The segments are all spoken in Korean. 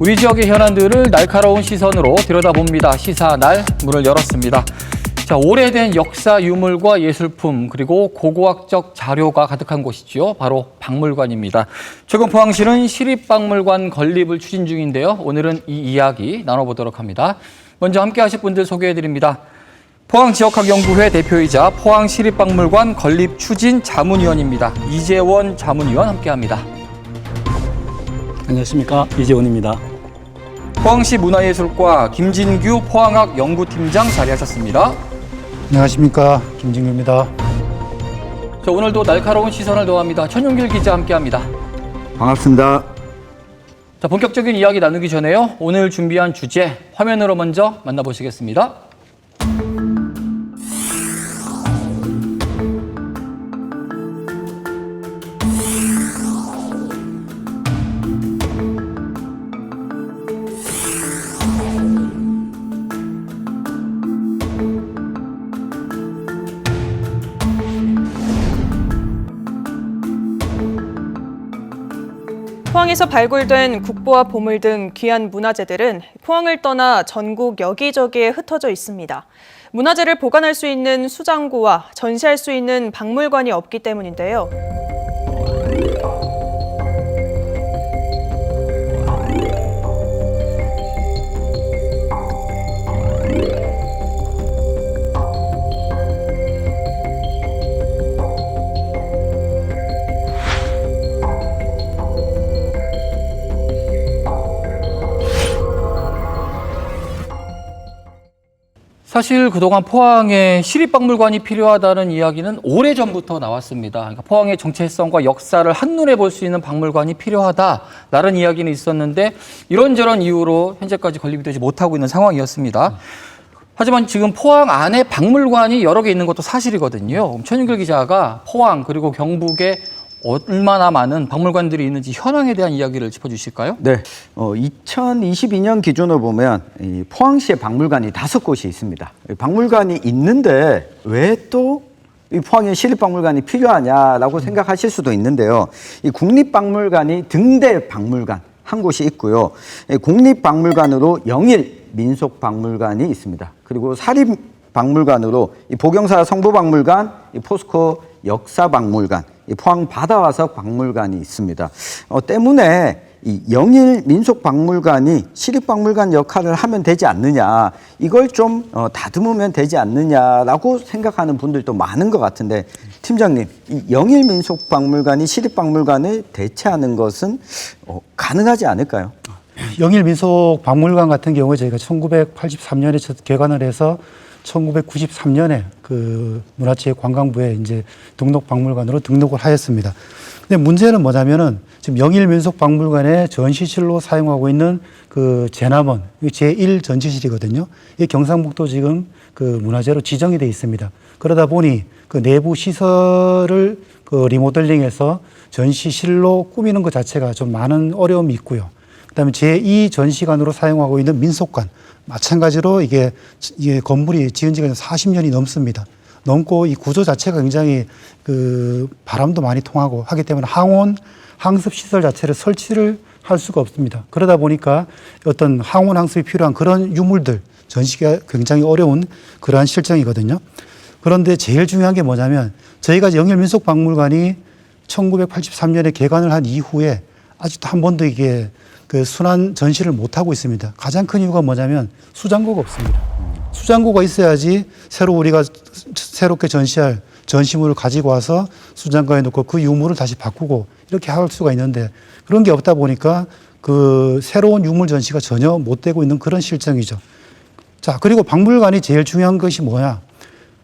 우리 지역의 현안들을 날카로운 시선으로 들여다봅니다. 시사날 문을 열었습니다. 자, 오래된 역사 유물과 예술품 그리고 고고학적 자료가 가득한 곳이죠. 바로 박물관입니다. 최근 포항시는 시립박물관 건립을 추진 중인데요. 오늘은 이 이야기 나눠보도록 합니다. 먼저 함께 하실 분들 소개해드립니다. 포항지역학연구회 대표이자 포항시립박물관 건립 추진 자문위원입니다. 이재원 자문위원 함께합니다. 안녕하십니까, 이재원입니다. 포항시 문화예술과 김진규 포항학 연구팀장 자리하셨습니다. 안녕하십니까, 김진규입니다. 자, 오늘도 날카로운 시선을 더합니다. 천용길 기자 함께합니다. 반갑습니다. 자, 본격적인 이야기 나누기 전에요. 오늘 준비한 주제 화면으로 먼저 만나보시겠습니다. 포항에서 발굴된 국보와 보물 등 귀한 문화재들은 포항을 떠나 전국 여기저기에 흩어져 있습니다. 문화재를 보관할 수 있는 수장고와 전시할 수 있는 박물관이 없기 때문인데요. 사실 그동안 포항에 시립박물관이 필요하다는 이야기는 오래전부터 나왔습니다. 그러니까 포항의 정체성과 역사를 한눈에 볼 수 있는 박물관이 필요하다라는 이야기는 있었는데 이런저런 이유로 현재까지 건립이 되지 못하고 있는 상황이었습니다. 하지만 지금 포항 안에 박물관이 여러 개 있는 것도 사실이거든요. 천윤길 기자가 포항 그리고 경북에 얼마나 많은 박물관들이 있는지 현황에 대한 이야기를 짚어주실까요? 네, 2022년 기준으로 보면 이 포항시에 박물관이 5곳이 있습니다. 박물관이 있는데 왜 또 이 포항에 시립박물관이 필요하냐라고 생각하실 수도 있는데요. 이 국립박물관이 등대 박물관 한 곳이 있고요. 공립박물관으로 영일 민속박물관이 있습니다. 그리고 사립박물관으로 이 보경사 성보박물관, 이 포스코 역사박물관, 이 포항 바다화석 박물관이 있습니다. 때문에 이 영일 민속박물관이 시립박물관 역할을 하면 되지 않느냐, 이걸 좀 다듬으면 되지 않느냐라고 생각하는 분들도 많은 것 같은데, 팀장님, 이 영일 민속박물관이 시립박물관을 대체하는 것은 가능하지 않을까요? 영일 민속박물관 같은 경우에 저희가 1983년에 첫 개관을 해서 1993년에 그 문화체육관광부에 이제 등록박물관으로 등록을 하였습니다. 근데 문제는 뭐냐면은 지금 영일 민속박물관의 전시실로 사용하고 있는 그 제남원, 제1 전시실이거든요. 이 경상북도 지금 그 문화재로 지정이 돼 있습니다. 그러다 보니 그 내부 시설을 그 리모델링해서 전시실로 꾸미는 것 자체가 좀 많은 어려움이 있고요. 그다음에 제2 전시관으로 사용하고 있는 민속관, 마찬가지로 이게 건물이 지은 지가 40년이 넘습니다. 넘고 이 구조 자체가 굉장히 그 바람도 많이 통하고 하기 때문에 항온, 항습 시설 자체를 설치를 할 수가 없습니다. 그러다 보니까 어떤 항온, 항습이 필요한 그런 유물들 전시가 굉장히 어려운 그러한 실정이거든요. 그런데 제일 중요한 게 뭐냐면 저희가 영일민속박물관이 1983년에 개관을 한 이후에 아직도 한 번도 이게 그 순환 전시를 못하고 있습니다. 가장 큰 이유가 뭐냐면 수장고가 없습니다. 수장고가 있어야지 우리가 새롭게 전시할 전시물을 가지고 와서 수장고에 놓고 그 유물을 다시 바꾸고 이렇게 할 수가 있는데 그런 게 없다 보니까 그 새로운 유물 전시가 전혀 못 되고 있는 그런 실정이죠. 자, 그리고 박물관이 제일 중요한 것이 뭐냐?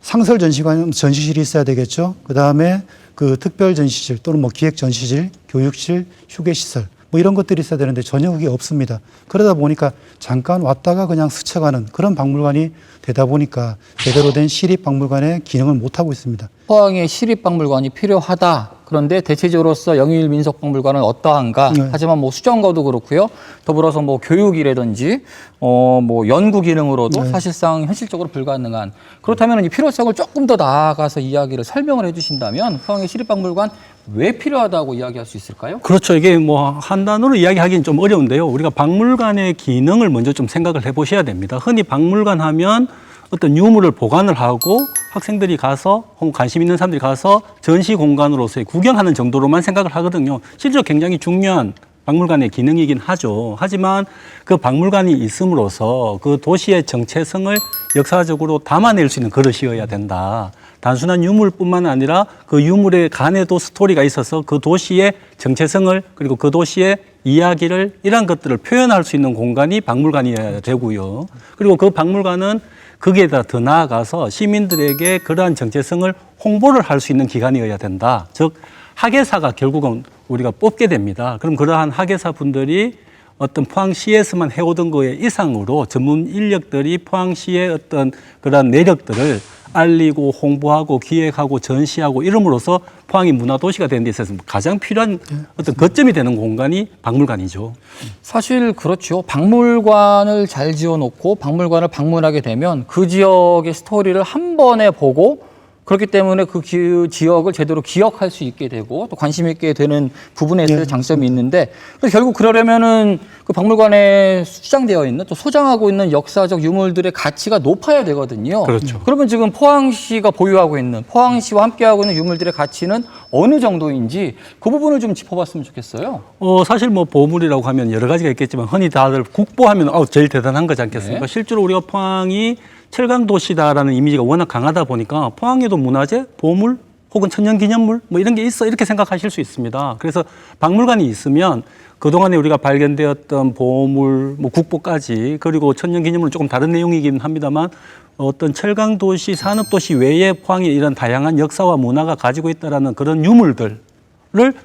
상설 전시실이 있어야 되겠죠. 그 다음에 그 특별 전시실 또는 뭐 기획 전시실, 교육실, 휴게시설 뭐 이런 것들이 있어야 되는데 전혀 그게 없습니다. 그러다 보니까 잠깐 왔다가 그냥 스쳐가는 그런 박물관이 되다 보니까 제대로 된 시립박물관의 기능을 못하고 있습니다. 포항에 시립박물관이 필요하다. 그런데 대체적으로서 영일민속박물관은 어떠한가? 네. 하지만 뭐 수정거도 그렇고요. 더불어서 뭐 교육이라든지 뭐 연구 기능으로도 네. 사실상 현실적으로 불가능한. 그렇다면 이 필요성을 조금 더 나아가서 이야기를 설명을 해주신다면 포항의 시립박물관 왜 필요하다고 이야기할 수 있을까요? 그렇죠. 이게 뭐 한 단어로 이야기하기는 좀 어려운데요. 우리가 박물관의 기능을 먼저 좀 생각을 해보셔야 됩니다. 흔히 박물관 하면 어떤 유물을 보관을 하고 학생들이 가서 혹은 관심 있는 사람들이 가서 전시 공간으로서의 구경하는 정도로만 생각을 하거든요. 실제로 굉장히 중요한 박물관의 기능이긴 하죠. 하지만 그 박물관이 있음으로써 그 도시의 정체성을 역사적으로 담아낼 수 있는 그릇이어야 된다. 단순한 유물뿐만 아니라 그 유물의 간에도 스토리가 있어서 그 도시의 정체성을 그리고 그 도시의 이야기를 이러한 것들을 표현할 수 있는 공간이 박물관이어야 되고요. 그리고 그 박물관은 거기에다 더 나아가서 시민들에게 그러한 정체성을 홍보를 할 수 있는 기관이어야 된다. 즉 학예사가 결국은 우리가 뽑게 됩니다. 그럼 그러한 학예사 분들이 어떤 포항시에서만 해오던 거에 이상으로 전문 인력들이 포항시의 어떤 그러한 내력들을 알리고 홍보하고 기획하고 전시하고 이름으로써 포항이 문화도시가 되는 데 있어서 가장 필요한 어떤 거점이 되는 공간이 박물관이죠. 사실 그렇죠. 박물관을 잘 지어놓고 박물관을 방문하게 되면 그 지역의 스토리를 한 번에 보고 그렇기 때문에 그 지역을 제대로 기억할 수 있게 되고 또 관심 있게 되는 부분에 있어서 장점이 있는데 그래서 결국 그러려면은 그 박물관에 수장되어 있는 또 소장하고 있는 역사적 유물들의 가치가 높아야 되거든요. 그렇죠. 그러면 지금 포항시가 보유하고 있는 포항시와 함께하고 있는 유물들의 가치는 어느 정도인지 그 부분을 좀 짚어봤으면 좋겠어요. 사실 뭐 보물이라고 하면 여러 가지가 있겠지만 흔히 다들 국보하면 제일 대단한 거지 않겠습니까? 네. 실제로 우리가 포항이 철강도시다라는 이미지가 워낙 강하다 보니까 포항에도 문화재, 보물 혹은 천년기념물 뭐 이런 게 있어 이렇게 생각하실 수 있습니다. 그래서 박물관이 있으면 그동안에 우리가 발견되었던 보물, 뭐 국보까지 그리고 천년기념물은 조금 다른 내용이긴 합니다만 어떤 철강도시, 산업도시 외에 포항에 이런 다양한 역사와 문화가 가지고 있다는 그런 유물들을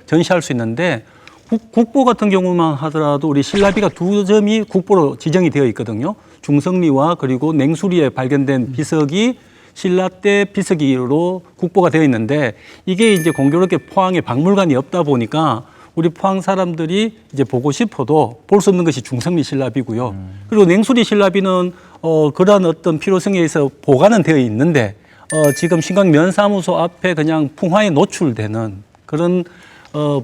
전시할 수 있는데 국보 같은 경우만 하더라도 우리 신라비가 2점이 국보로 지정이 되어 있거든요. 중성리와 그리고 냉수리에 발견된 비석이 신라 때 비석으로 국보가 되어 있는데 이게 이제 공교롭게 포항에 박물관이 없다 보니까 우리 포항 사람들이 이제 보고 싶어도 볼 수 없는 것이 중성리 신라비고요. 그리고 냉수리 신라비는 그러한 어떤 필요성에 의해서 보관은 되어 있는데 지금 신광면사무소 앞에 그냥 풍화에 노출되는 그런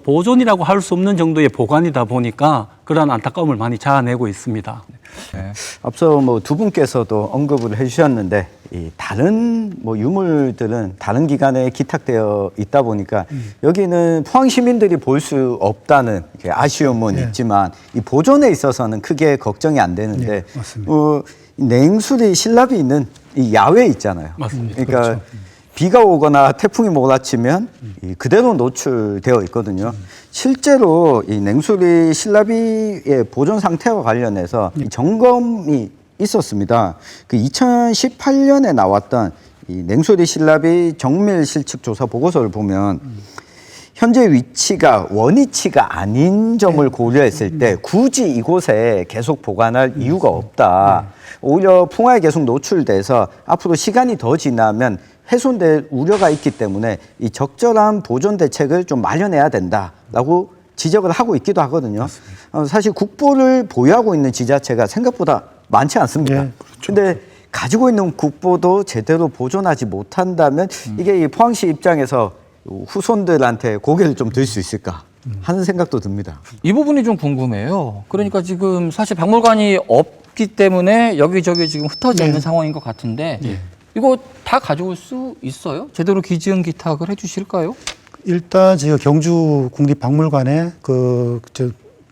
보존이라고 할 수 없는 정도의 보관이다 보니까 그러한 안타까움을 많이 자아내고 있습니다. 네. 앞서 뭐 두 분께서도 언급을 해주셨는데 이 다른 뭐 유물들은 다른 기관에 기탁되어 있다 보니까 여기는 포항 시민들이 볼 수 없다는 이렇게 아쉬움은 네. 있지만 이 보존에 있어서는 크게 걱정이 안 되는데 네, 맞습니다. 냉수리 신랍이 있는 이 야외 있잖아요. 맞습니다. 그러니까 그렇죠. 비가 오거나 태풍이 몰아치면 이 그대로 노출되어 있거든요. 실제로 이 냉수리 신라비의 보존 상태와 관련해서 이 점검이 있었습니다. 그 2018년에 나왔던 이 냉수리 신라비 정밀 실측 조사 보고서를 보면 현재 위치가 원위치가 아닌 점을 고려했을 때 굳이 이곳에 계속 보관할 이유가 없다. 오히려 풍화에 계속 노출돼서 앞으로 시간이 더 지나면 훼손될 우려가 있기 때문에 이 적절한 보존 대책을 좀 마련해야 된다라고 지적을 하고 있기도 하거든요. 사실 국보를 보유하고 있는 지자체가 생각보다 많지 않습니다. 네, 근데 가지고 있는 국보도 제대로 보존하지 못한다면 이게 이 포항시 입장에서 후손들한테 고개를 좀 들 수 있을까 하는 생각도 듭니다. 이 부분이 좀 궁금해요. 그러니까 지금 사실 박물관이 없기 때문에 여기저기 지금 흩어져 있는 상황인 것 같은데 이거 다 가져올 수 있어요? 제대로 기증 기탁을 해주실까요? 일단 저희가 경주 국립박물관에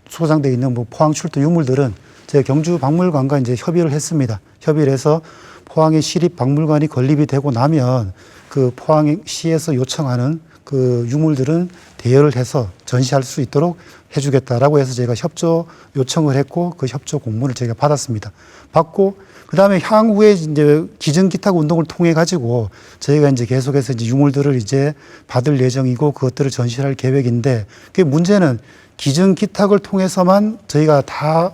소장되어 있는 뭐 포항 출토 유물들은 저희 경주 박물관과 이제 협의를 했습니다. 협의를 해서 포항의 시립박물관이 건립이 되고 나면 그 포항시에서 요청하는 그 유물들은 대여를 해서 전시할 수 있도록 해주겠다라고 해서 저희가 협조 요청을 했고 그 협조 공문을 저희가 받았습니다. 받고 그 다음에 향후에 이제 기증 기탁 운동을 통해 가지고 저희가 이제 계속해서 이제 유물들을 이제 받을 예정이고 그것들을 전시할 계획인데 그 문제는 기증 기탁을 통해서만 저희가 다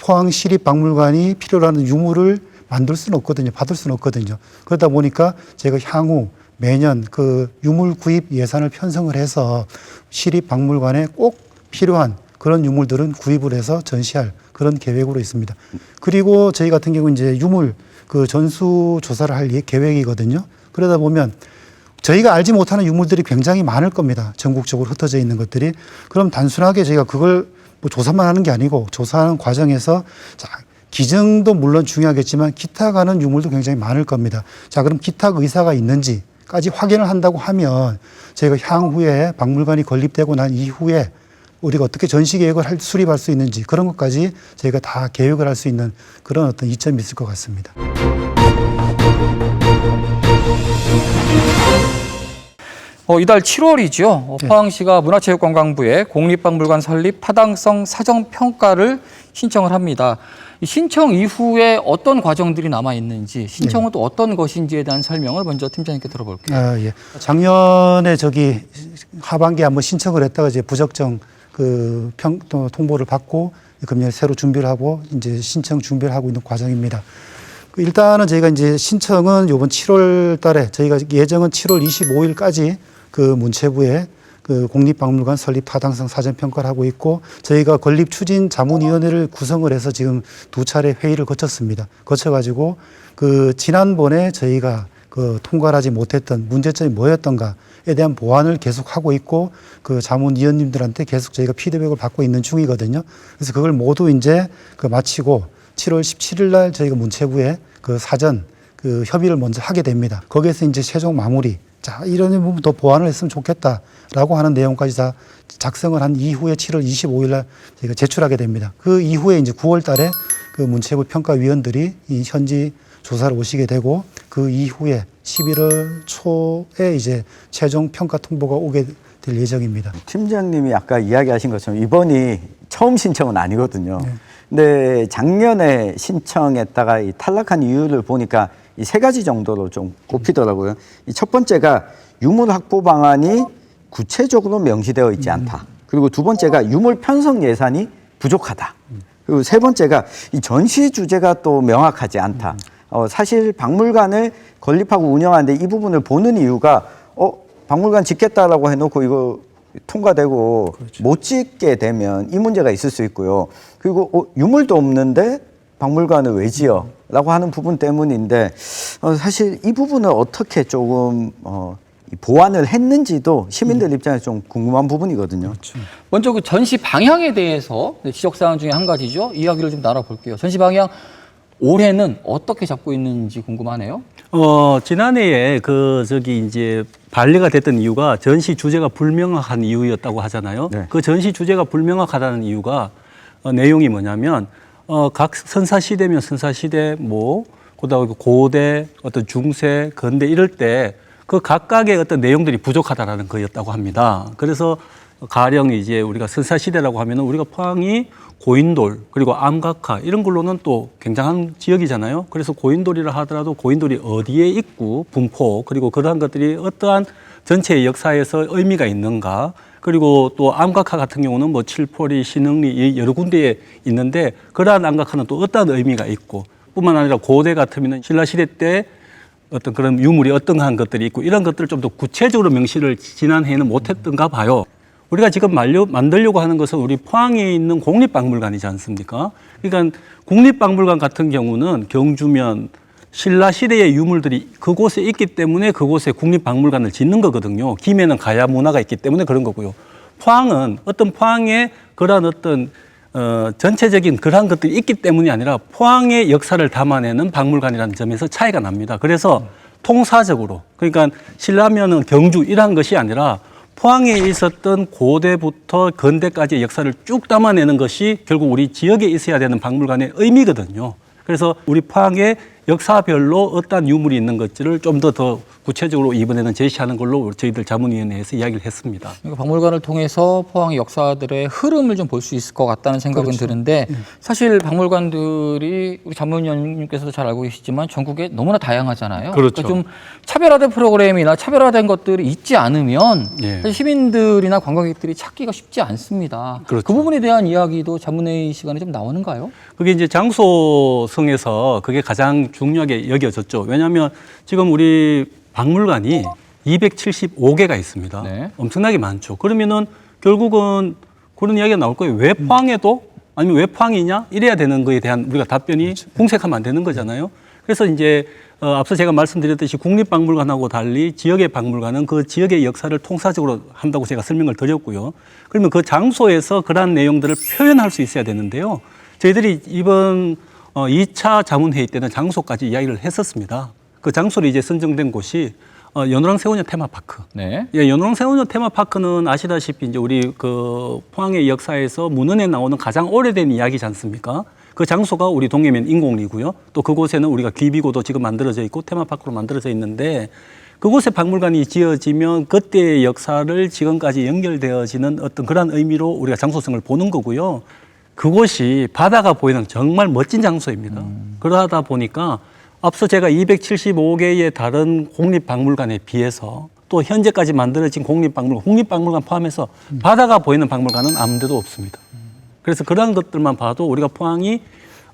포항 시립박물관이 필요로 하는 유물을 만들 수는 없거든요. 받을 수는 없거든요. 그러다 보니까 제가 향후 매년 그 유물 구입 예산을 편성을 해서 시립박물관에 꼭 필요한 그런 유물들은 구입을 해서 전시할 그런 계획으로 있습니다. 그리고 저희 같은 경우 이제 유물 그 전수 조사를 할 계획이거든요. 그러다 보면 저희가 알지 못하는 유물들이 굉장히 많을 겁니다. 전국적으로 흩어져 있는 것들이. 그럼 단순하게 저희가 그걸 뭐 조사만 하는 게 아니고 조사하는 과정에서 자, 기증도 물론 중요하겠지만 기타 가는 유물도 굉장히 많을 겁니다. 자, 그럼 기타 의사가 있는지까지 확인을 한다고 하면 저희가 향후에 박물관이 건립되고 난 이후에 우리가 어떻게 전시 계획을 수립할 수 있는지 그런 것까지 저희가 다 계획을 할 수 있는 그런 어떤 이점이 있을 것 같습니다. 이달 7월이죠. 포항시가 문화체육관광부에 공립박물관 설립 타당성 사정평가를 신청을 합니다. 이 신청 이후에 어떤 과정들이 남아 있는지, 신청은 또 어떤 것인지에 대한 설명을 먼저 팀장님께 들어볼게요. 예. 작년에 하반기에 한번 신청을 했다가 이제 부적정 또 통보를 받고 금년에 새로 준비를 하고 이제 신청 준비를 하고 있는 과정입니다. 일단은 저희가 이제 신청은 이번 7월 달에 저희가 예정은 7월 25일까지 그 문체부에 그 공립박물관 설립 타당성 사전평가를 하고 있고 저희가 건립 추진 자문위원회를 구성을 해서 지금 2차례 회의를 거쳤습니다. 거쳐가지고 그 지난번에 저희가 그 통과를 하지 못했던 문제점이 뭐였던가에 대한 보완을 계속하고 있고 그 자문위원님들한테 계속 저희가 피드백을 받고 있는 중이거든요. 그래서 그걸 모두 이제 마치고 7월 17일 날 저희가 문체부에 그 사전 그 협의를 먼저 하게 됩니다. 거기에서 이제 최종 마무리. 자, 이런 부분 더 보완을 했으면 좋겠다라고 하는 내용까지 다 작성을 한 이후에 7월 25일 날 저희가 제출하게 됩니다. 그 이후에 이제 9월 달에 그 문체부 평가위원들이 이 현지 조사를 오시게 되고 그 이후에 11월 초에 이제 최종 평가 통보가 오게 될 예정입니다. 팀장님이 아까 이야기하신 것처럼 이번이 처음 신청은 아니거든요. 근데 작년에 신청했다가 이 탈락한 이유를 보니까 이 3가지 정도로 좀 꼽히더라고요. 이 첫 번째가 유물 확보 방안이 구체적으로 명시되어 있지 않다. 그리고 두 번째가 유물 편성 예산이 부족하다. 그리고 세 번째가 이 전시 주제가 또 명확하지 않다. 사실 박물관을 건립하고 운영하는데 이 부분을 보는 이유가 박물관 짓겠다라고 해놓고 이거 통과되고 그렇죠. 못 짓게 되면 이 문제가 있을 수 있고요. 그리고 유물도 없는데 박물관을 왜 지어? 라고 하는 부분 때문인데 사실 이 부분을 어떻게 조금 보완을 했는지도 시민들 입장에서 좀 궁금한 부분이거든요. 그렇죠. 먼저 그 전시 방향에 대해서 지적사항 중에 한 가지죠. 이야기를 좀 나눠볼게요. 전시 방향 올해는 어떻게 잡고 있는지 궁금하네요. 지난해에 이제 반려가 됐던 이유가 전시 주제가 불명확한 이유였다고 하잖아요. 네. 그 전시 주제가 불명확하다는 이유가 내용이 뭐냐면 각 선사시대면 선사시대 그다음에 고대, 어떤 중세, 근대 이럴 때 그 각각의 어떤 내용들이 부족하다라는 거였다고 합니다. 그래서 가령 이제 우리가 선사시대라고 하면은 우리가 포항이 고인돌 그리고 암각화 이런 걸로는 또 굉장한 지역이잖아요. 그래서 고인돌이라 하더라도 고인돌이 어디에 있고 분포 그리고 그러한 것들이 어떠한 전체의 역사에서 의미가 있는가. 그리고 또 암각화 같은 경우는 칠포리, 신흥리 여러 군데에 있는데 그러한 암각화는 또 어떠한 의미가 있고 뿐만 아니라 고대 같으면 신라시대 때 어떤 그런 유물이 어떠한 것들이 있고 이런 것들을 좀 더 구체적으로 명시를 지난해에는 못했던가 봐요. 우리가 지금 만들려고 하는 것은 우리 포항에 있는 공립박물관이지 않습니까? 그러니까 국립박물관 같은 경우는 경주면 신라시대의 유물들이 그곳에 있기 때문에 그곳에 국립박물관을 짓는 거거든요. 김해는 가야 문화가 있기 때문에 그런 거고요. 포항은 포항에 그러한 어떤 전체적인 그러한 것들이 있기 때문이 아니라 포항의 역사를 담아내는 박물관이라는 점에서 차이가 납니다. 그래서 통사적으로 그러니까 신라면은 경주 이러한 것이 아니라 포항에 있었던 고대부터 근대까지의 역사를 쭉 담아내는 것이 결국 우리 지역에 있어야 되는 박물관의 의미거든요. 그래서 우리 포항의 역사별로 어떠한 유물이 있는 것들을 좀 더 구체적으로 이번에는 제시하는 걸로 저희들 자문위원회에서 이야기를 했습니다. 그러니까 박물관을 통해서 포항의 역사들의 흐름을 좀 볼 수 있을 것 같다는 생각은 그렇죠. 드는데 사실 박물관들이 우리 자문위원님께서도 잘 알고 계시지만 전국에 너무나 다양하잖아요. 그렇죠. 그러니까 좀 차별화된 프로그램이나 차별화된 것들이 있지 않으면 예. 사실 시민들이나 관광객들이 찾기가 쉽지 않습니다. 그렇죠. 그 부분에 대한 이야기도 자문회의 시간에 좀 나오는가요? 그게 이제 장소성에서 그게 가장 중요하게 여겨졌죠. 왜냐하면 지금 우리 박물관이 275개가 있습니다. 네. 엄청나게 많죠. 그러면은 결국은 그런 이야기가 나올 거예요. 왜 포항에도 아니면 왜 포항이냐 이래야 되는 거에 대한 우리가 답변이 궁색하면 안 되는 거잖아요. 그래서 이제 앞서 제가 말씀드렸듯이 국립박물관하고 달리 지역의 박물관은 그 지역의 역사를 통사적으로 한다고 제가 설명을 드렸고요. 그러면 그 장소에서 그러한 내용들을 표현할 수 있어야 되는데요. 저희들이 이번 2차 자문회의 때는 장소까지 이야기를 했었습니다. 그 장소로 이제 선정된 곳이 연호랑 새우젓 테마파크. 네. 예, 연호랑 새우젓 테마파크는 아시다시피 이제 우리 그 포항의 역사에서 문헌에 나오는 가장 오래된 이야기지 않습니까? 그 장소가 우리 동해면 인공리고요. 또 그곳에는 우리가 귀비고도 지금 만들어져 있고 테마파크로 만들어져 있는데 그곳에 박물관이 지어지면 그때의 역사를 지금까지 연결되어지는 어떤 그런 의미로 우리가 장소성을 보는 거고요. 그곳이 바다가 보이는 정말 멋진 장소입니다. 그러다 보니까 앞서 제가 275개의 다른 국립박물관에 비해서 또 현재까지 만들어진 국립박물관 포함해서 바다가 보이는 박물관은 아무 데도 없습니다. 그래서 그러한 것들만 봐도 우리가 포항이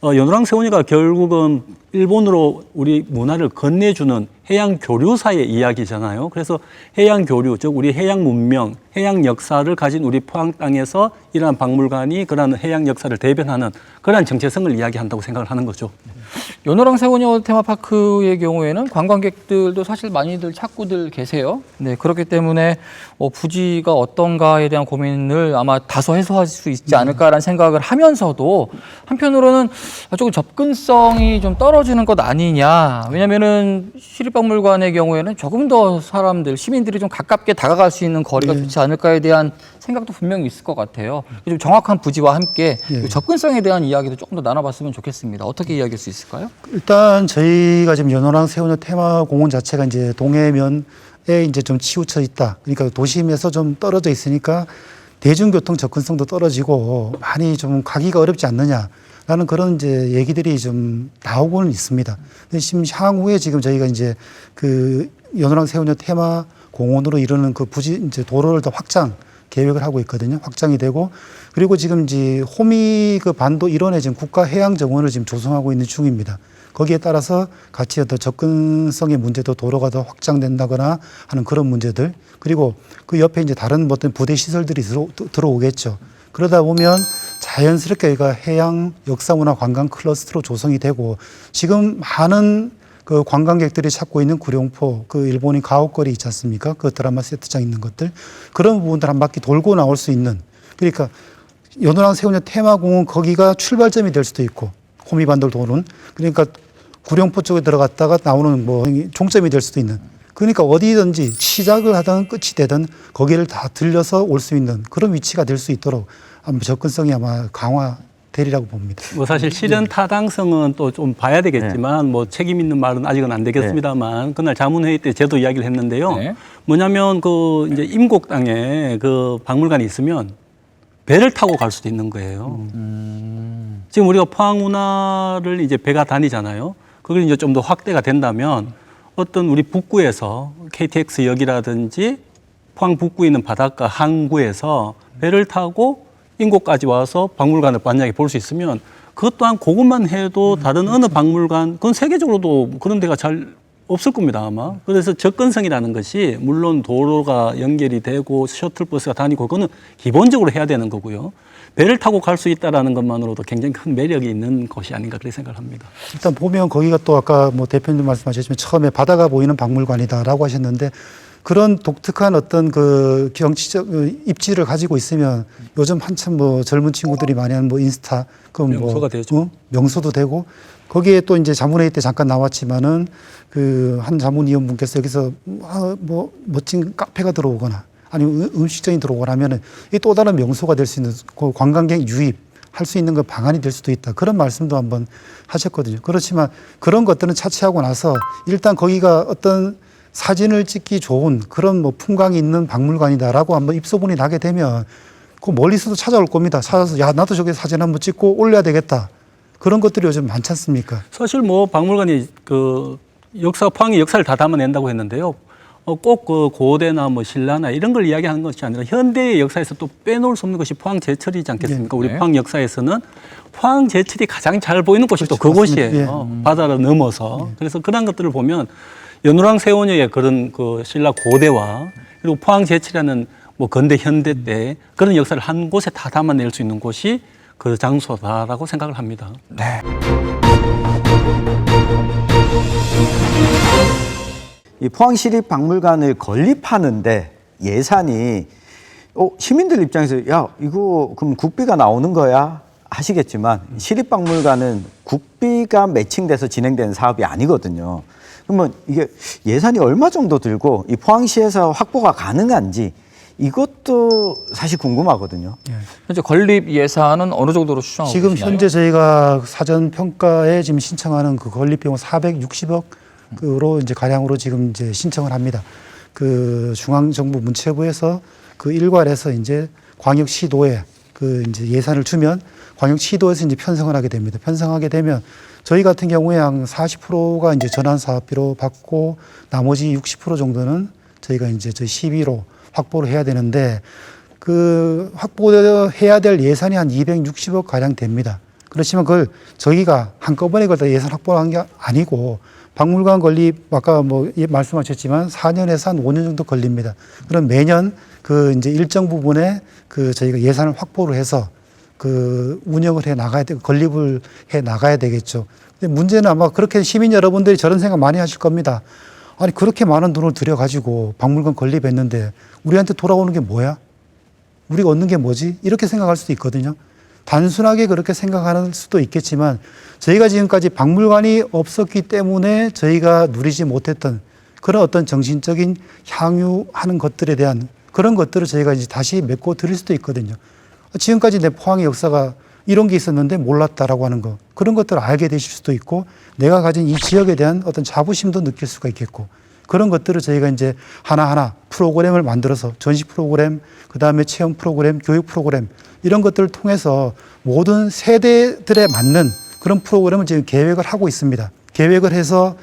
연호랑 새우젓가 결국은 일본으로 우리 문화를 건네주는 해양 교류사의 이야기잖아요. 그래서 해양 교류, 즉 우리 해양 문명, 해양 역사를 가진 우리 포항 땅에서 이러한 박물관이 그러한 해양 역사를 대변하는 그러한 정체성을 이야기한다고 생각을 하는 거죠. 연호랑 새우젓 테마파크의 경우에는 관광객들도 사실 많이들 찾고들 계세요. 네, 그렇기 때문에 부지가 어떤가에 대한 고민을 아마 다소 해소할 수 있지 않을까라는 생각을 하면서도 한편으로는 조금 접근성이 좀 떨어지는 것 아니냐. 왜냐면은 시립박물관의 경우에는 조금 더 시민들이 좀 가깝게 다가갈 수 있는 거리가 좋지 않을까에 대한 생각도 분명히 있을 것 같아요. 좀 정확한 부지와 함께 접근성에 대한 이야기도 조금 더 나눠봤으면 좋겠습니다. 어떻게 이야기할 수 있을까요? 일단 저희가 지금 연호랑 새우젓 테마공원 자체가 이제 동해면에 이제 좀 치우쳐 있다. 그러니까 도심에서 좀 떨어져 있으니까 대중교통 접근성도 떨어지고 많이 좀 가기가 어렵지 않느냐라는 그런 이제 얘기들이 좀 나오고는 있습니다. 근데 지금 향후에 지금 저희가 이제 그 연호랑 새우젓 테마공원으로 이루는 그 부지 이제 도로를 더 확장 계획을 하고 있거든요. 확장이 되고 그리고 지금 이제 호미 그 반도 일원에 지금 국가해양정원을 지금 조성하고 있는 중입니다. 거기에 따라서 같이 어떤 접근성의 문제도 도로가 더 확장된다거나 하는 그런 문제들 그리고 그 옆에 이제 다른 어떤 부대 시설들이 들어오겠죠. 그러다 보면 자연스럽게 여기가 해양 역사문화 관광 클러스터로 조성이 되고 지금 많은 그 관광객들이 찾고 있는 구룡포, 그 일본인 가옥거리 있지 않습니까? 그 드라마 세트장 있는 것들. 그런 부분들 한 바퀴 돌고 나올 수 있는. 그러니까 연호랑 새우젓 테마공원 거기가 출발점이 될 수도 있고, 호미반도를 도는. 그러니까 구룡포 쪽에 들어갔다가 나오는 뭐 종점이 될 수도 있는. 그러니까 어디든지 시작을 하든 끝이 되든 거기를 다 들려서 올 수 있는 그런 위치가 될 수 있도록 아마 접근성이 아마 강화되리라고 봅니다. 뭐 사실 실현 타당성은 또 좀 봐야 되겠지만 뭐 책임 있는 말은 아직은 안 되겠습니다만 그날 자문회의 때 저도 이야기를 했는데요. 뭐냐면 그 이제 임곡 땅에 그 박물관이 있으면 배를 타고 갈 수도 있는 거예요. 지금 우리가 포항 운하를 이제 배가 다니잖아요. 그걸 이제 좀 더 확대가 된다면 어떤 우리 북구에서 KTX역이라든지 포항 북구에 있는 바닷가 항구에서 배를 타고 인곡까지 와서 박물관을 만약에 볼 수 있으면 그것 또한 그것만 해도 다른 어느 박물관, 그건 세계적으로도 그런 데가 잘 없을 겁니다, 아마. 그래서 접근성이라는 것이 물론 도로가 연결이 되고 셔틀버스가 다니고 그거는 기본적으로 해야 되는 거고요. 배를 타고 갈 수 있다는 것만으로도 굉장히 큰 매력이 있는 곳이 아닌가 그렇게 생각을 합니다. 일단 보면 거기가 또 아까 뭐 대표님 말씀하셨지만 처음에 바다가 보이는 박물관이다라고 하셨는데 그런 독특한 어떤 그 경치적 입지를 가지고 있으면 요즘 한참 뭐 젊은 친구들이 많이 하는 뭐 인스타 그 명소가 되죠. 명소도 되고 거기에 또 이제 자문회의 때 잠깐 나왔지만은 그 한 자문위원분께서 여기서 뭐 멋진 카페가 들어오거나 아니면 음식점이 들어오거나 하면은 이 또 다른 명소가 될 수 있는 그 관광객 유입 할 수 있는 그 방안이 될 수도 있다. 그런 말씀도 한번 하셨거든요. 그렇지만 그런 것들은 차치하고 나서 일단 거기가 어떤 사진을 찍기 좋은 그런 뭐 풍광이 있는 박물관이다라고 한번 입소문이 나게 되면 그 멀리서도 찾아올 겁니다. 찾아서 야 나도 저기 사진 한번 찍고 올려야 되겠다. 그런 것들이 요즘 많지 않습니까? 사실 뭐 박물관이 그 포항의 역사를 다 담아낸다고 했는데요. 꼭 그 고대나 뭐 신라나 이런 걸 이야기하는 것이 아니라 현대의 역사에서 또 빼놓을 수 없는 것이 포항 제철이지 않겠습니까? 우리 포항 역사에서는 포항 제철이 가장 잘 보이는 곳이 또 그곳이에요. 바다를 넘어서. 그래서 그런 것들을 보면 연우랑 세원역의 그런 그 신라 고대와 그리고 포항 제칠이라는 뭐 근대 현대 때 그런 역사를 한 곳에 다 담아낼 수 있는 곳이 그 장소다라고 생각을 합니다. 이 포항시립박물관을 건립하는데 예산이 시민들 입장에서 야 이거 그럼 국비가 나오는 거야 하시겠지만 시립박물관은 국비가 매칭돼서 진행되는 사업이 아니거든요. 그러면 이게 예산이 얼마 정도 들고 이 포항시에서 확보가 가능한지 이것도 사실 궁금하거든요. 현재 건립 예산은 어느 정도로 추정하고 지금 계시나요? 현재 저희가 사전 평가에 지금 신청하는 그 건립 비용 460억으로 이제 가량으로 지금 이제 신청을 합니다. 그 중앙정부 문체부에서 그 일괄해서 이제 광역시도에 그 이제 예산을 주면 광역시도에서 이제 편성을 하게 됩니다. 편성하게 되면 저희 같은 경우에 한 40%가 이제 전환 사업비로 받고 나머지 60% 정도는 저희가 이제 저희 시비로 확보를 해야 되는데 그 확보해야 될 예산이 한 260억 가량 됩니다. 그렇지만 그걸 저희가 한꺼번에 그걸 다 예산 확보를 한 게 아니고 박물관 건립 아까 뭐 말씀하셨지만 4년에서 한 5년 정도 걸립니다. 그럼 매년 그 이제 일정 부분에 그 저희가 예산을 확보를 해서 그 운영을 해 나가야 되고 건립을 해 나가야 되겠죠. 근데 문제는 아마 그렇게 시민 여러분들이 저런 생각 많이 하실 겁니다. 아니 그렇게 많은 돈을 들여가지고 박물관 건립했는데 우리한테 돌아오는 게 뭐야? 우리가 얻는 게 뭐지? 이렇게 생각할 수도 있거든요. 단순하게 그렇게 생각하는 수도 있겠지만 저희가 지금까지 박물관이 없었기 때문에 저희가 누리지 못했던 그런 어떤 정신적인 향유하는 것들에 대한 그런 것들을 저희가 이제 다시 메꿔 드릴 수도 있거든요. 지금까지 내 포항의 역사가 이런 게 있었는데 몰랐다라고 하는 거 그런 것들을 알게 되실 수도 있고 내가 가진 이 지역에 대한 어떤 자부심도 느낄 수가 있겠고 그런 것들을 저희가 이제 하나하나 프로그램을 만들어서 전시 프로그램, 그 다음에 체험 프로그램, 교육 프로그램 이런 것들을 통해서 모든 세대들에 맞는 그런 프로그램을 지금 계획을 하고 있습니다. 계획을 해서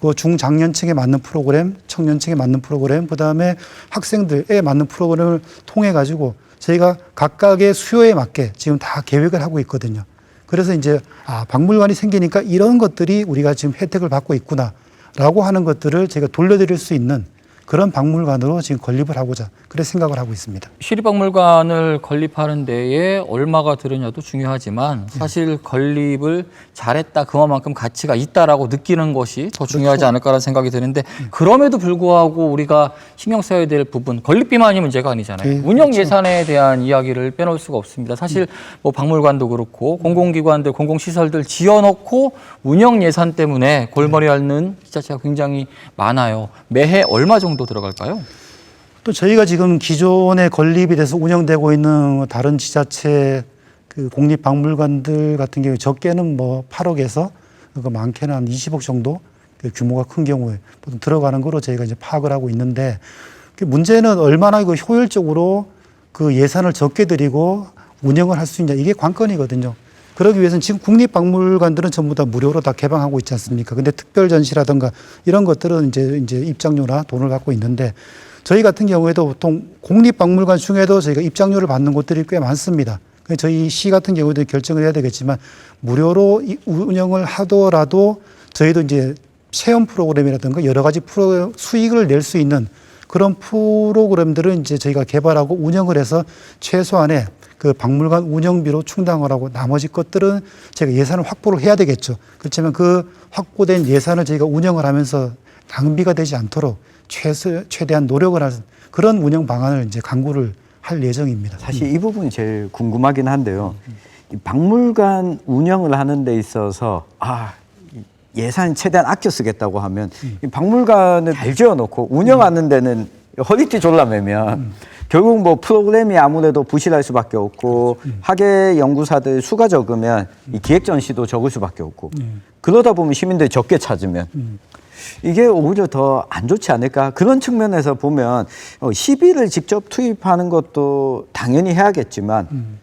그 중장년층에 맞는 프로그램, 청년층에 맞는 프로그램, 그 다음에 학생들에 맞는 프로그램을 통해 가지고 저희가 각각의 수요에 맞게 지금 다 계획을 하고 있거든요. 그래서 이제 박물관이 생기니까 이런 것들이 우리가 지금 혜택을 받고 있구나라고 하는 것들을 제가 돌려드릴 수 있는 그런 박물관으로 지금 건립을 하고자 그렇게 생각을 하고 있습니다. 시립박물관을 건립하는 데에 얼마가 들으냐도 중요하지만 사실 건립을 잘했다, 그만큼 가치가 있다라고 느끼는 것이 더 중요하지 않을까라는 생각이 드는데 그럼에도 불구하고 우리가 신경 써야 될 부분, 건립비만이 문제가 아니잖아요. 네, 운영 예산에 대한 이야기를 빼놓을 수가 없습니다. 사실 뭐 박물관도 그렇고 공공기관들, 공공시설들 지어놓고 운영 예산 때문에 골머리 앓는 지자체가 굉장히 많아요. 매해 얼마 정도 들어갈까요? 또 저희가 지금 기존에 건립이 돼서 운영되고 있는 다른 지자체 그 공립박물관들 같은 경우에 적게는 뭐 8억에서 그 많게는 한 20억 정도 그 규모가 큰 경우에 보통 들어가는 거로 저희가 이제 파악을 하고 있는데 그 문제는 얼마나 그 효율적으로 그 예산을 적게 들이고 운영을 할 수 있냐 이게 관건이거든요. 그러기 위해서는 지금 국립박물관들은 전부 다 무료로 다 개방하고 있지 않습니까? 근데 특별 전시라든가 이런 것들은 이제 입장료나 돈을 받고 있는데 저희 같은 경우에도 보통 공립박물관 중에도 저희가 입장료를 받는 곳들이 꽤 많습니다. 저희 시 같은 경우에도 결정을 해야 되겠지만 무료로 운영을 하더라도 저희도 이제 체험 프로그램이라든가 여러 가지 수익을 낼 수 있는 그런 프로그램들을 이제 저희가 개발하고 운영을 해서 최소한의 그 박물관 운영비로 충당을 하고 나머지 것들은 제가 예산을 확보를 해야 되겠죠. 그렇지만 그 확보된 예산을 저희가 운영을 하면서 낭비가 되지 않도록 최대한 노력을 하는 그런 운영 방안을 이제 강구를 할 예정입니다. 사실 이 부분이 제일 궁금하긴 한데요. 이 박물관 운영을 하는 데 있어서 예산 최대한 아껴 쓰겠다고 하면 이 박물관을 잘 지어놓고 운영하는 데는 허리띠 졸라매면 결국 뭐 프로그램이 아무래도 부실할 수밖에 없고 학예 연구사들 수가 적으면 이 기획 전시도 적을 수밖에 없고 그러다 보면 시민들이 적게 찾으면 이게 오히려 더 안 좋지 않을까 그런 측면에서 보면 시비를 직접 투입하는 것도 당연히 해야겠지만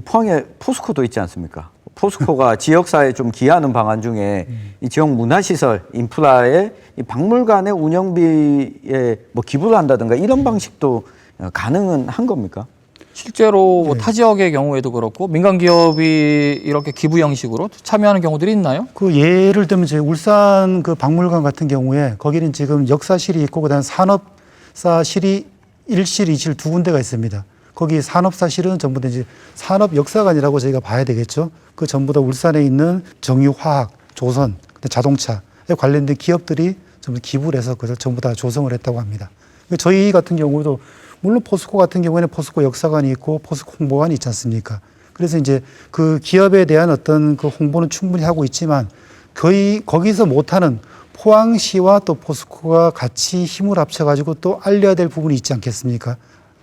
포항에 포스코도 있지 않습니까? 포스코가 지역사회에 좀 기여하는 방안 중에 이 지역 문화시설 인프라에 이 박물관의 운영비에 뭐 기부를 한다든가 이런 방식도 가능은 한 겁니까? 실제로 뭐 타 지역의 경우에도 그렇고 민간 기업이 이렇게 기부 형식으로 참여하는 경우들이 있나요? 그 예를 들면 저희 울산 그 박물관 같은 경우에 거기는 지금 역사실이 있고 그다음 산업사실이 1실, 2실 두 군데가 있습니다. 거기 산업사실은 전부 다 이제 산업역사관이라고 저희가 봐야 되겠죠. 그 전부 다 울산에 있는 정유화학, 조선, 자동차에 관련된 기업들이 전부 기부를 해서 그걸 전부 다 조성을 했다고 합니다. 저희 같은 경우도 물론 포스코 같은 경우에는 포스코 역사관이 있고 포스코 홍보관이 있지 않습니까? 그래서 이제 그 기업에 대한 어떤 그 홍보는 충분히 하고 있지만 거의 거기서 못하는 포항시와 또 포스코가 같이 힘을 합쳐가지고 또 알려야 될 부분이 있지 않겠습니까?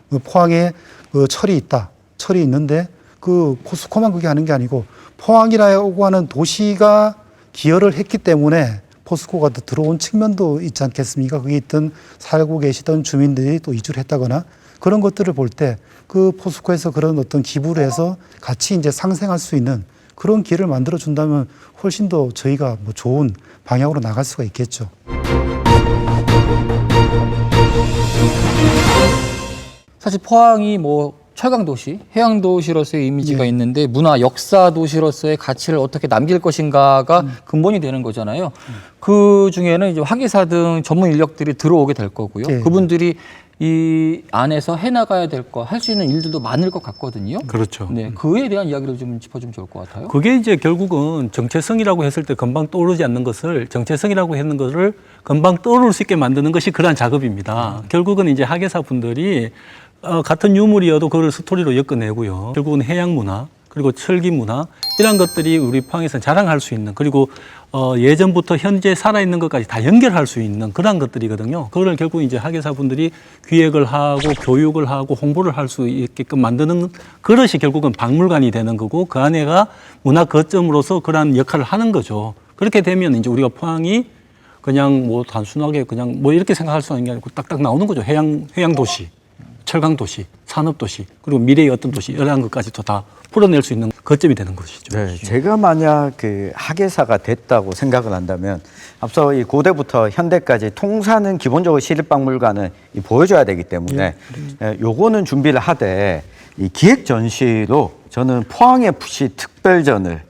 그 포항에 그 철이 있다. 철이 있는데 그 포스코만 그게 하는 게 아니고 포항이라고 하는 도시가 기여를 했기 때문에 포스코가 또 들어온 측면도 있지 않겠습니까? 거기 있던 살고 계시던 주민들이 또 이주를 했다거나 그런 것들을 볼 때 그 포스코에서 그런 어떤 기부를 해서 같이 이제 상생할 수 있는 그런 기회를 만들어 준다면 훨씬 더 저희가 뭐 좋은 방향으로 나갈 수가 있겠죠. 사실 포항이 뭐 철강 도시, 해양 도시로서의 이미지가 있는데 문화, 역사 도시로서의 가치를 어떻게 남길 것인가가 근본이 되는 거잖아요. 그 중에는 이제 화기사 등 전문 인력들이 들어오게 될 거고요. 네. 그분들이 이 안에서 해나가야 될 거, 할 수 있는 일들도 많을 것 같거든요. 그렇죠. 네, 그에 대한 이야기를 좀 짚어주면 좋을 것 같아요. 그게 이제 결국은 정체성이라고 했을 때 금방 떠오르지 않는 것을 정체성이라고 했는 것을 금방 떠오를 수 있게 만드는 것이 그러한 작업입니다. 결국은 이제 학예사 분들이 같은 유물이어도 그걸 스토리로 엮어내고요. 결국은 해양 문화 그리고 철기 문화 이런 것들이 우리 포항에서 자랑할 수 있는 그리고 예전부터 현재 살아있는 것까지 다 연결할 수 있는 그런 것들이거든요. 그걸 결국 이제 학예사 분들이 기획을 하고 교육을 하고 홍보를 할 수 있게끔 만드는 그것이 결국은 박물관이 되는 거고 그 안에가 문화 거점으로서 그러한 역할을 하는 거죠. 그렇게 되면 이제 우리가 포항이 그냥 뭐 단순하게 그냥 뭐 이렇게 생각할 수 있는 게 아니고 딱딱 나오는 거죠. 해양 도시. 철강 도시, 산업 도시, 그리고 미래의 어떤 도시 이러한 것까지도 다 풀어낼 수 있는 거점이 되는 것이죠. 네, 제가 만약 그 학예사가 됐다고 생각을 한다면 앞서 이 고대부터 현대까지 통사는 기본적으로 시립박물관은 보여줘야 되기 때문에 요거는 준비를 하되 이 기획 전시로 저는 포항 FC 특별전을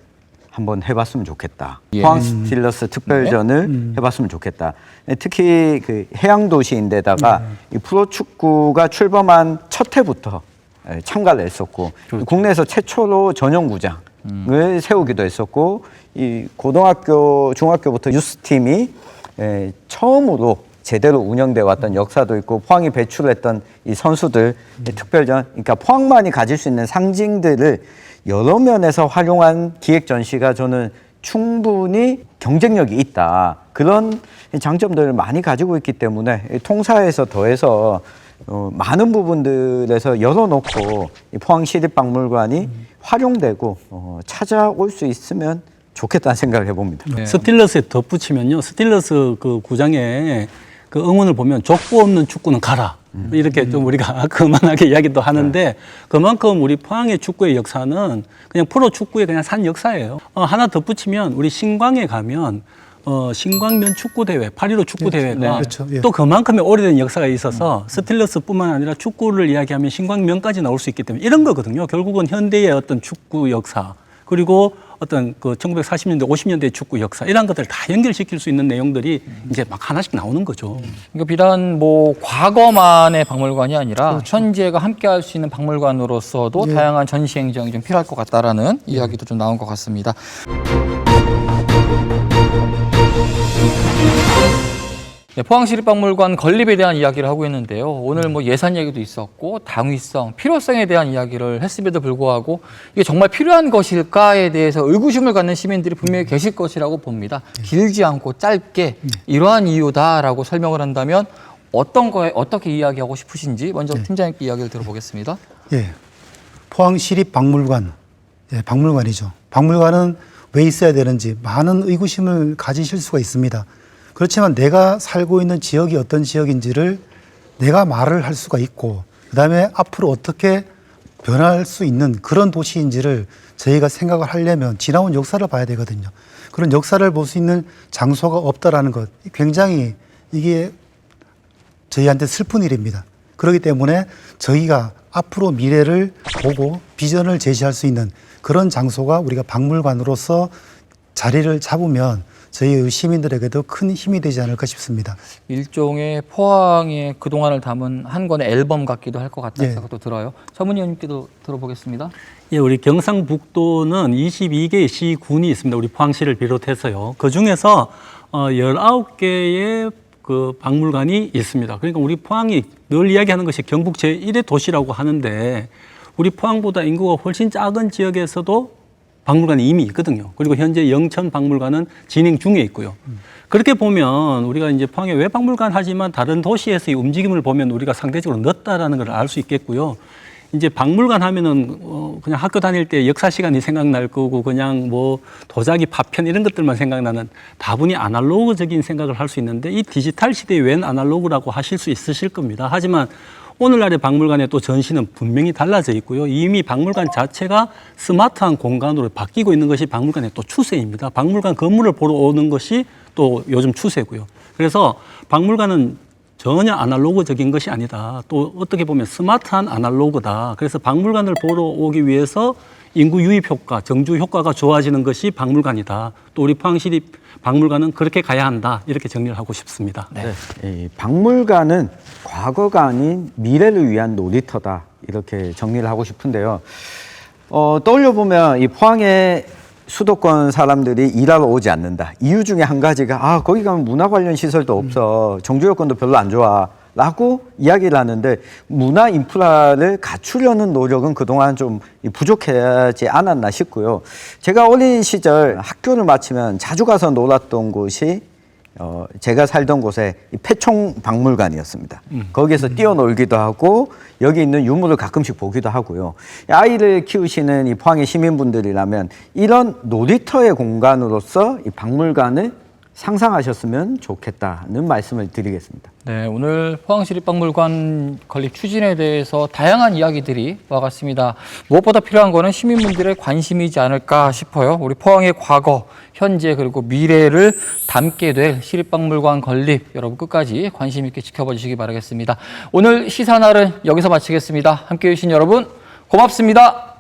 한번 해봤으면 좋겠다. 예. 포항 스틸러스 특별전을 해봤으면 좋겠다. 특히 그 해양 도시인데다가 이 프로축구가 출범한 첫 해부터 참가를 했었고 그렇죠. 국내에서 최초로 전용구장을 세우기도 했었고 이 고등학교, 중학교부터 유스팀이 처음으로 제대로 운영돼 왔던 역사도 있고 포항이 배출했던 이 선수들 특별전, 그러니까 포항만이 가질 수 있는 상징들을 여러 면에서 활용한 기획 전시가 저는 충분히 경쟁력이 있다. 그런 장점들을 많이 가지고 있기 때문에 통사에서 더해서 많은 부분들에서 열어놓고 이 포항시립박물관이 활용되고 찾아올 수 있으면 좋겠다는 생각을 해봅니다. 네. 스틸러스에 덧붙이면요. 스틸러스 그 구장에 그 응원을 보면 족보 없는 축구는 가라. 이렇게 좀 우리가 그만하게 이야기도 하는데 그만큼 우리 포항의 축구의 역사는 그냥 프로 축구의 그냥 산 역사예요. 하나 덧붙이면 우리 신광에 가면 신광면 축구대회, 8.15 축구대회가 네, 그렇죠. 예. 또 그만큼의 오래된 역사가 있어서 스틸러스뿐만 아니라 축구를 이야기하면 신광면까지 나올 수 있기 때문에 이런 거거든요. 결국은 현대의 어떤 축구 역사 그리고 어떤 그 1940년대, 50년대 축구 역사 이런 것들을 다 연결시킬 수 있는 내용들이 이제 막 하나씩 나오는 거죠. 그러니까 비단 뭐 과거만의 박물관이 아니라 현재가 함께할 수 있는 박물관으로서도 다양한 전시 행정이 좀 필요할 것 같다라는 이야기도 좀 나온 것 같습니다. 네, 포항시립박물관 건립에 대한 이야기를 하고 있는데요. 오늘 뭐 예산 얘기도 있었고 당위성, 필요성에 대한 이야기를 했음에도 불구하고 이게 정말 필요한 것일까에 대해서 의구심을 갖는 시민들이 분명히 계실 것이라고 봅니다. 길지 않고 짧게 이러한 이유다라고 설명을 한다면 어떤 거에 어떻게 이야기하고 싶으신지 먼저 팀장님께 이야기를 들어보겠습니다. 예. 포항시립박물관, 예, 박물관이죠. 박물관은 왜 있어야 되는지 많은 의구심을 가지실 수가 있습니다. 그렇지만 내가 살고 있는 지역이 어떤 지역인지를 내가 말을 할 수가 있고 그다음에 앞으로 어떻게 변할 수 있는 그런 도시인지를 저희가 생각을 하려면 지나온 역사를 봐야 되거든요. 그런 역사를 볼 수 있는 장소가 없다라는 것 굉장히 이게 저희한테 슬픈 일입니다. 그렇기 때문에 저희가 앞으로 미래를 보고 비전을 제시할 수 있는 그런 장소가 우리가 박물관으로서 자리를 잡으면 저희 시민들에게도 큰 힘이 되지 않을까 싶습니다. 일종의 포항의 그동안을 담은 한 권의 앨범 같기도 할 것 같다는 네. 생각도 들어요. 전문위원님께도 들어보겠습니다. 예, 우리 경상북도는 22개의 시군이 있습니다. 우리 포항시를 비롯해서요. 그 중에서 19개의 그 박물관이 있습니다. 그러니까 우리 포항이 늘 이야기하는 것이 경북 제1의 도시라고 하는데 우리 포항보다 인구가 훨씬 작은 지역에서도 박물관이 이미 있거든요. 그리고 현재 영천 박물관은 진행 중에 있고요. 그렇게 보면 우리가 이제 포항에 왜 박물관 하지만 다른 도시에서의 움직임을 보면 우리가 상대적으로 늦다라는 걸 알 수 있겠고요. 이제 박물관 하면은 그냥 학교 다닐 때 역사 시간이 생각날 거고 그냥 뭐 도자기 파편 이런 것들만 생각나는 다분히 아날로그적인 생각을 할 수 있는데 이 디지털 시대에 웬 아날로그라고 하실 수 있으실 겁니다. 하지만 오늘날의 박물관의 또 전시는 분명히 달라져 있고요. 이미 박물관 자체가 스마트한 공간으로 바뀌고 있는 것이 박물관의 또 추세입니다. 박물관 건물을 보러 오는 것이 또 요즘 추세고요. 그래서 박물관은 전혀 아날로그적인 것이 아니다. 또 어떻게 보면 스마트한 아날로그다. 그래서 박물관을 보러 오기 위해서 인구 유입 효과, 정주 효과가 좋아지는 것이 박물관이다. 또 우리 포항시립 박물관은 그렇게 가야 한다. 이렇게 정리를 하고 싶습니다. 네. 이 박물관은 과거가 아닌 미래를 위한 놀이터다. 이렇게 정리를 하고 싶은데요. 떠올려 보면 이 포항의 수도권 사람들이 일하러 오지 않는다. 이유 중에 한 가지가 거기 가면 문화 관련 시설도 없어. 정주 여건도 별로 안 좋아. 라고 이야기를 하는데 문화 인프라를 갖추려는 노력은 그동안 좀 부족하지 않았나 싶고요. 제가 어린 시절 학교를 마치면 자주 가서 놀았던 곳이 제가 살던 곳에 이 폐총 박물관이었습니다. 거기에서 뛰어놀기도 하고 여기 있는 유물을 가끔씩 보기도 하고요. 아이를 키우시는 이 포항의 시민분들이라면 이런 놀이터의 공간으로서 이 박물관을 상상하셨으면 좋겠다는 말씀을 드리겠습니다. 네, 오늘 포항시립박물관 건립 추진에 대해서 다양한 이야기들이 와갔습니다. 무엇보다 필요한 거는 시민분들의 관심이지 않을까 싶어요. 우리 포항의 과거, 현재 그리고 미래를 담게 될 시립박물관 건립 여러분 끝까지 관심 있게 지켜봐 주시기 바라겠습니다. 오늘 시사날은 여기서 마치겠습니다. 함께해 주신 여러분 고맙습니다.